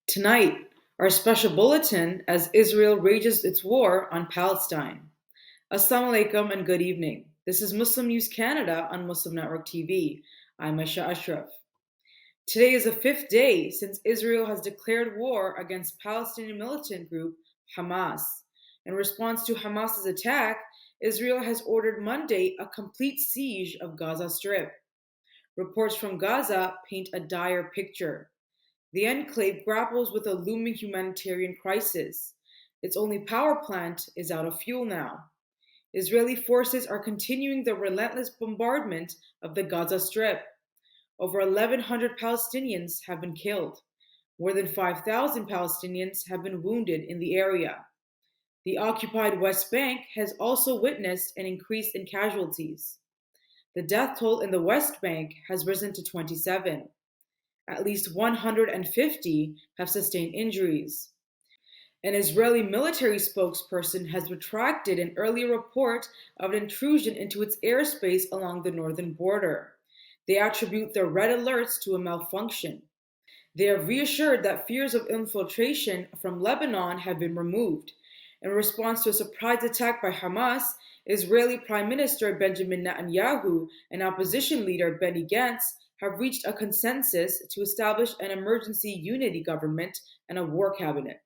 Tonight, our special bulletin as Israel rages its war on Palestine. Assalamu alaikum and good evening. This is Muslim News Canada on Muslim Network TV. I'm Aisha Ashraf. Today is the fifth day since Israel has declared war against Palestinian militant group Hamas. In response to Hamas's attack, Israel has ordered Monday a complete siege of Gaza Strip. Reports from Gaza paint a dire picture. The enclave grapples with a looming humanitarian crisis. Its only power plant is out of fuel now. Israeli forces are continuing the relentless bombardment of the Gaza Strip. Over 1,100 Palestinians have been killed. More than 5,000 Palestinians have been wounded in the area. The occupied West Bank has also witnessed an increase in casualties. The death toll in the West Bank has risen to 27. At least 150 have sustained injuries. An Israeli military spokesperson has retracted an earlier report of an intrusion into its airspace along the northern border. They attribute their red alerts to a malfunction. They have reassured that fears of infiltration from Lebanon have been removed. In response to a surprise attack by Hamas, Israeli Prime Minister Benjamin Netanyahu and opposition leader Benny Gantz have reached a consensus to establish an emergency unity government and a war cabinet.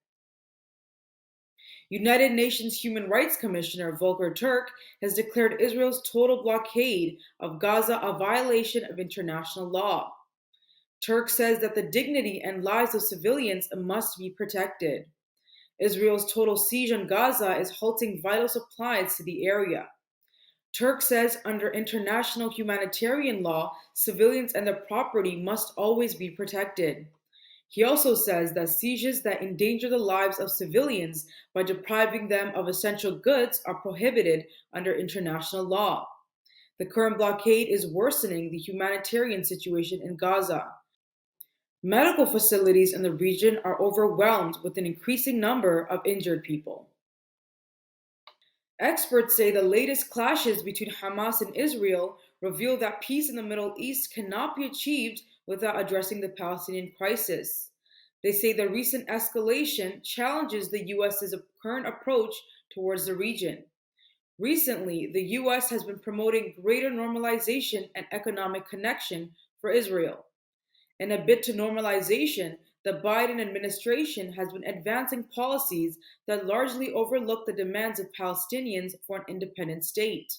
United Nations Human Rights Commissioner Volker Turk has declared Israel's total blockade of Gaza a violation of international law. Turk says that the dignity and lives of civilians must be protected. Israel's total siege on Gaza is halting vital supplies to the area. Turk says under international humanitarian law, civilians and their property must always be protected. He also says that sieges that endanger the lives of civilians by depriving them of essential goods are prohibited under international law. The current blockade is worsening the humanitarian situation in Gaza. Medical facilities in the region are overwhelmed with an increasing number of injured people. Experts say the latest clashes between Hamas and Israel reveal that peace in the Middle East cannot be achieved without addressing the Palestinian crisis. They say the recent escalation challenges the U.S.'s current approach towards the region. Recently, the U.S. has been promoting greater normalization and economic connection for Israel. In a bid to normalization, the Biden administration has been advancing policies that largely overlook the demands of Palestinians for an independent state.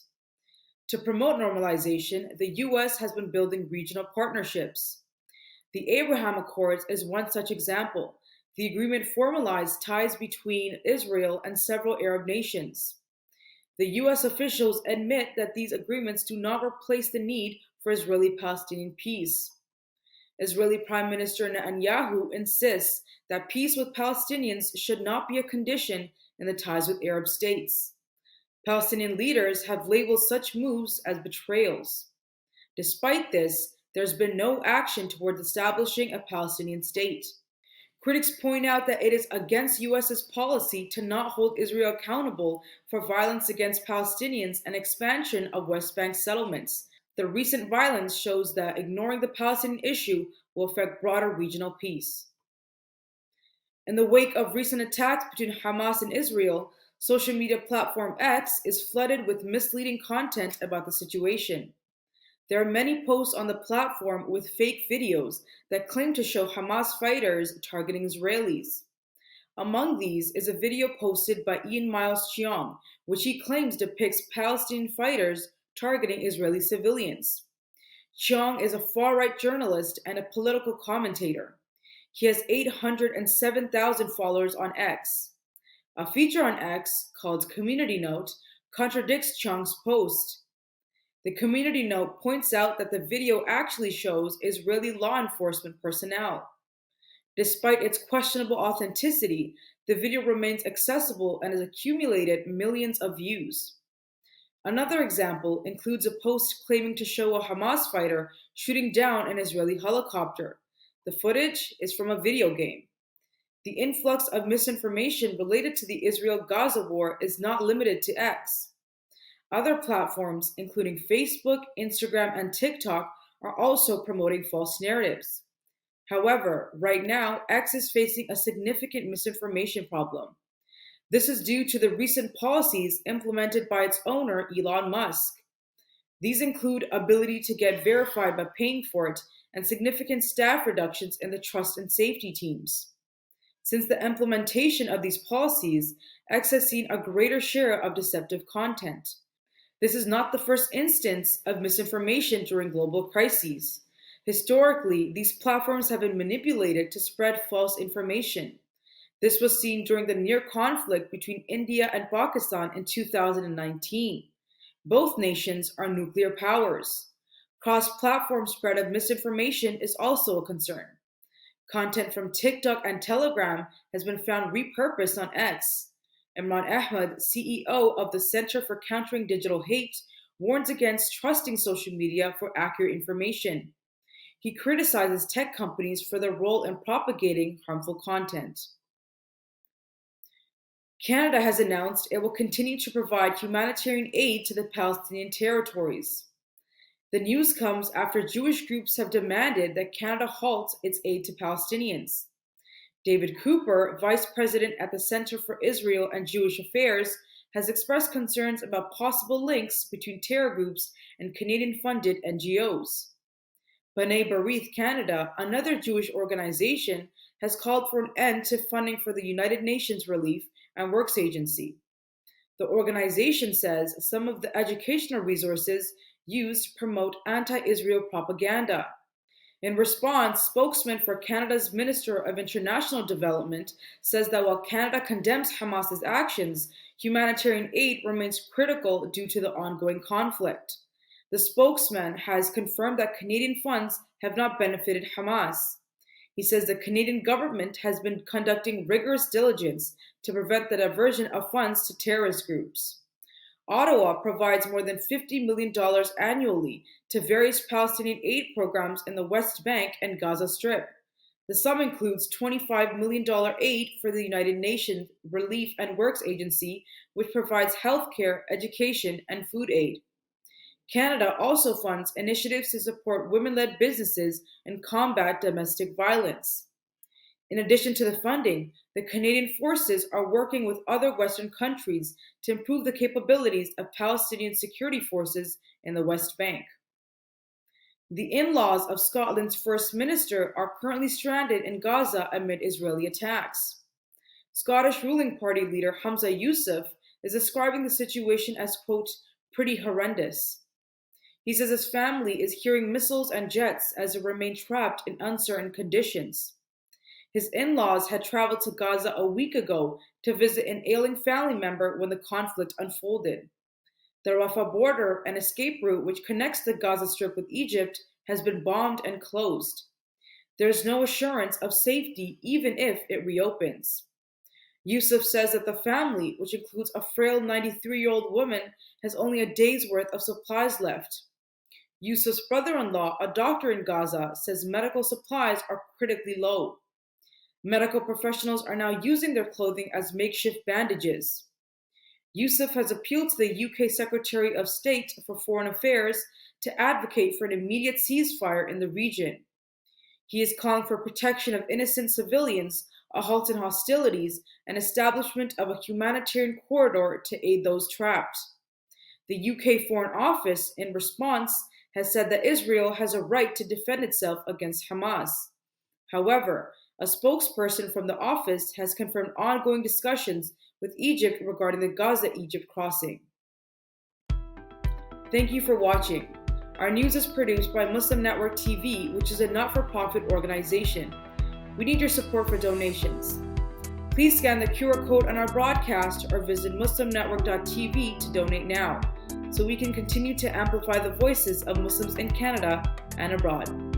To promote normalization, the U.S. has been building regional partnerships. The Abraham Accords is one such example. The agreement formalized ties between Israel and several Arab nations. The U.S. officials admit that these agreements do not replace the need for Israeli-Palestinian peace. Israeli Prime Minister Netanyahu insists that peace with Palestinians should not be a condition in the ties with Arab states. Palestinian leaders have labeled such moves as betrayals. Despite this, there's been no action towards establishing a Palestinian state. Critics point out that it is against US's policy to not hold Israel accountable for violence against Palestinians and expansion of West Bank settlements. The recent violence shows that ignoring the Palestinian issue will affect broader regional peace. In the wake of recent attacks between Hamas and Israel, social media platform X is flooded with misleading content about the situation. There are many posts on the platform with fake videos that claim to show Hamas fighters targeting Israelis. Among these is a video posted by Ian Miles Cheong, which he claims depicts Palestinian fighters targeting Israeli civilians. Cheong is a far-right journalist and a political commentator. He has 807,000 followers on X. A feature on X, called Community Note, contradicts Cheong's post. The community note points out that the video actually shows Israeli law enforcement personnel. Despite its questionable authenticity, the video remains accessible and has accumulated millions of views. Another example includes a post claiming to show a Hamas fighter shooting down an Israeli helicopter. The footage is from a video game. The influx of misinformation related to the Israel-Gaza war is not limited to X. Other platforms, including Facebook, Instagram, and TikTok, are also promoting false narratives. However, right now, X is facing a significant misinformation problem. This is due to the recent policies implemented by its owner, Elon Musk. These include ability to get verified by paying for it and significant staff reductions in the trust and safety teams. Since the implementation of these policies, X has seen a greater share of deceptive content. This is not the first instance of misinformation during global crises. Historically, these platforms have been manipulated to spread false information. This was seen during the near conflict between India and Pakistan in 2019. Both nations are nuclear powers. Cross-platform spread of misinformation is also a concern. Content from TikTok and Telegram has been found repurposed on X. Imran Ahmad, CEO of the Center for Countering Digital Hate, warns against trusting social media for accurate information. He criticizes tech companies for their role in propagating harmful content. Canada has announced it will continue to provide humanitarian aid to the Palestinian territories. The news comes after Jewish groups have demanded that Canada halt its aid to Palestinians. David Cooper, vice president at the Center for Israel and Jewish Affairs, has expressed concerns about possible links between terror groups and Canadian-funded NGOs. B'nai B'rith Canada, another Jewish organization, has called for an end to funding for the United Nations Relief and Works Agency. The organization says some of the educational resources used to promote anti-Israel propaganda. In response, spokesman for Canada's Minister of International Development says that while Canada condemns Hamas's actions, humanitarian aid remains critical due to the ongoing conflict. The spokesman has confirmed that Canadian funds have not benefited Hamas. He says the Canadian government has been conducting rigorous diligence to prevent the diversion of funds to terrorist groups. Ottawa provides more than $50 million annually to various Palestinian aid programs in the West Bank and Gaza Strip. The sum includes $25 million aid for the United Nations Relief and Works Agency, which provides healthcare, education, and food aid. Canada also funds initiatives to support women-led businesses and combat domestic violence. In addition to the funding, the Canadian forces are working with other Western countries to improve the capabilities of Palestinian security forces in the West Bank. The in-laws of Scotland's First Minister are currently stranded in Gaza amid Israeli attacks. Scottish ruling party leader Humza Yousaf is describing the situation as, quote, pretty horrendous. He says his family is hearing missiles and jets as they remain trapped in uncertain conditions. His in-laws had traveled to Gaza a week ago to visit an ailing family member when the conflict unfolded. The Rafah border, an escape route which connects the Gaza Strip with Egypt, has been bombed and closed. There is no assurance of safety even if it reopens. Yousaf says that the family, which includes a frail 93-year-old woman, has only a day's worth of supplies left. Yousaf's brother-in-law, a doctor in Gaza, says medical supplies are critically low. Medical professionals are now using their clothing as makeshift bandages. Yousaf has appealed to the UK Secretary of State for Foreign Affairs to advocate for an immediate ceasefire in the region. He is calling for protection of innocent civilians, a halt in hostilities, and establishment of a humanitarian corridor to aid those trapped. The UK Foreign Office, in response, has said that Israel has a right to defend itself against Hamas. However, a spokesperson from the office has confirmed ongoing discussions with Egypt regarding the Gaza-Egypt crossing. Thank you for watching. Our news is produced by Muslim Network TV, which is a not-for-profit organization. We need your support for donations. Please scan the QR code on our broadcast or visit muslimnetwork.tv to donate now, so we can continue to amplify the voices of Muslims in Canada and abroad.